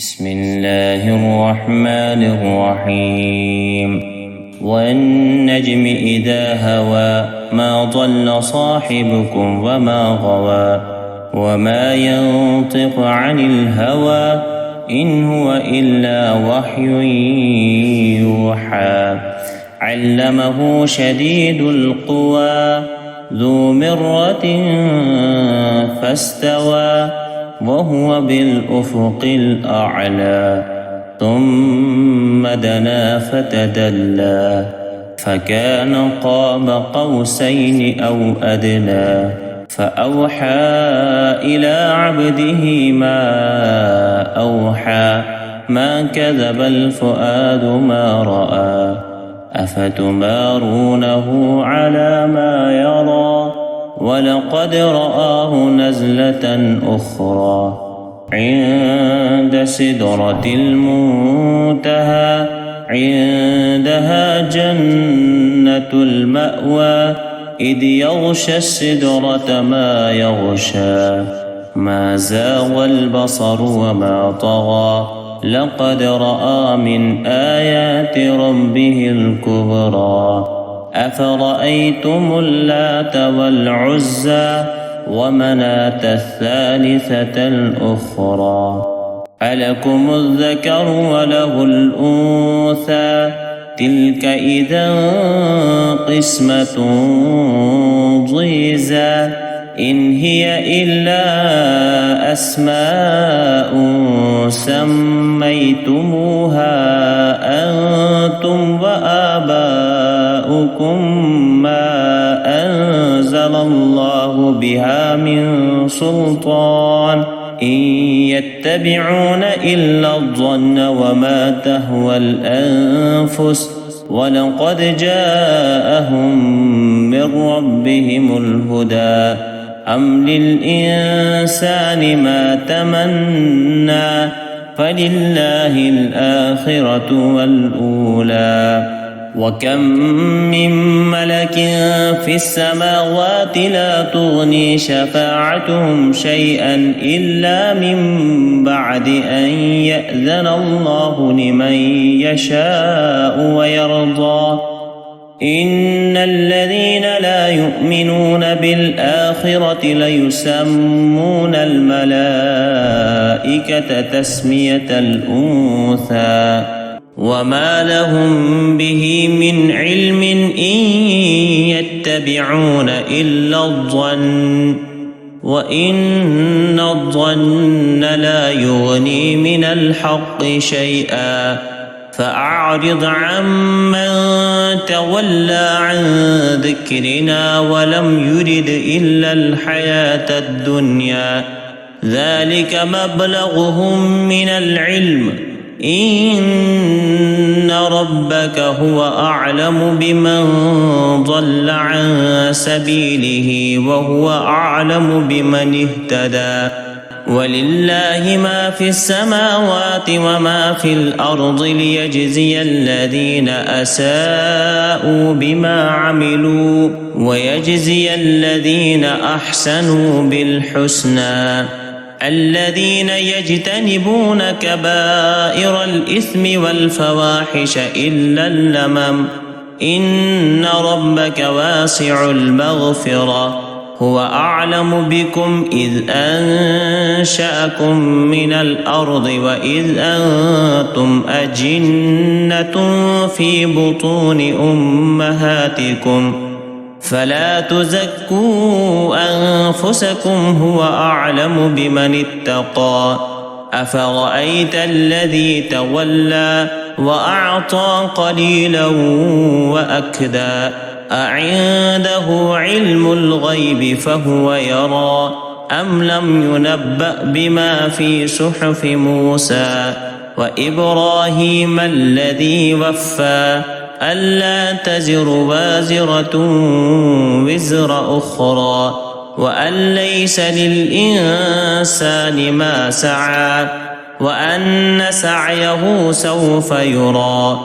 بسم الله الرحمن الرحيم والنجم إذا هوى ما ضل صاحبكم وما غوى وما ينطق عن الهوى إن هو إلا وحي يوحى علمه شديد القوى ذو مرة فاستوى وهو بالأفق الأعلى ثم دنا فتدلى فكان قاب قوسين أو أدنى فأوحى إلى عبده ما أوحى ما كذب الفؤاد ما رأى أفتمارونه على ما يرى ولقد رآه نزلة أخرى عند سدرة المنتهى عندها جنة المأوى إذ يغشى السدرة ما يغشى ما زاغ البصر وما طغى لقد رأى من آيات ربه الكبرى أفرأيتم اللات والعزى ومناة الثالثة الأخرى ألكم الذكر وله الأنثى تلك إذا قسمة ضيزى إن هي إلا أسماء سميتموها أنتم وآباؤكم ما أنزل الله بها من سلطان إن يتبعون إلا الظن وما تهوى الأنفس ولقد جاءهم من ربهم الهدى أم للإنسان ما تمنى فلله الآخرة والأولى وكم من ملك في السماوات لا تغني شفاعتهم شيئا إلا من بعد أن يأذن الله لمن يشاء ويرضى إن الذين لا يؤمنون بالآخرة ليسمون الملائكة تسمية الأنثى وما لهم به من علم إن يتبعون إلا الظن وإن الظن لا يغني من الحق شيئا فأعرض عمن تولى عن ذكرنا ولم يرد إلا الحياة الدنيا ذلك مبلغهم من العلم إن ربك هو أعلم بمن ضل عن سبيله وهو أعلم بمن اهتدى ولله ما في السماوات وما في الأرض ليجزي الذين أساءوا بما عملوا ويجزي الذين أحسنوا بالحسنى الذين يجتنبون كبائر الإثم والفواحش إلا اللمم إن ربك واسع المغفرة هو أعلم بكم إذ أنشأكم من الأرض وإذ أنتم أجنة في بطون أمهاتكم فلا تزكوا أنفسكم هو أعلم بمن اتقى أفرأيت الذي تولى وأعطى قليلا وأكدى أعنده علم الغيب فهو يرى أم لم ينبأ بما في صحف موسى وإبراهيم الذي وفى ألا تزر وازرة وزر أخرى وأن ليس للإنسان ما سعى وأن سعيه سوف يرى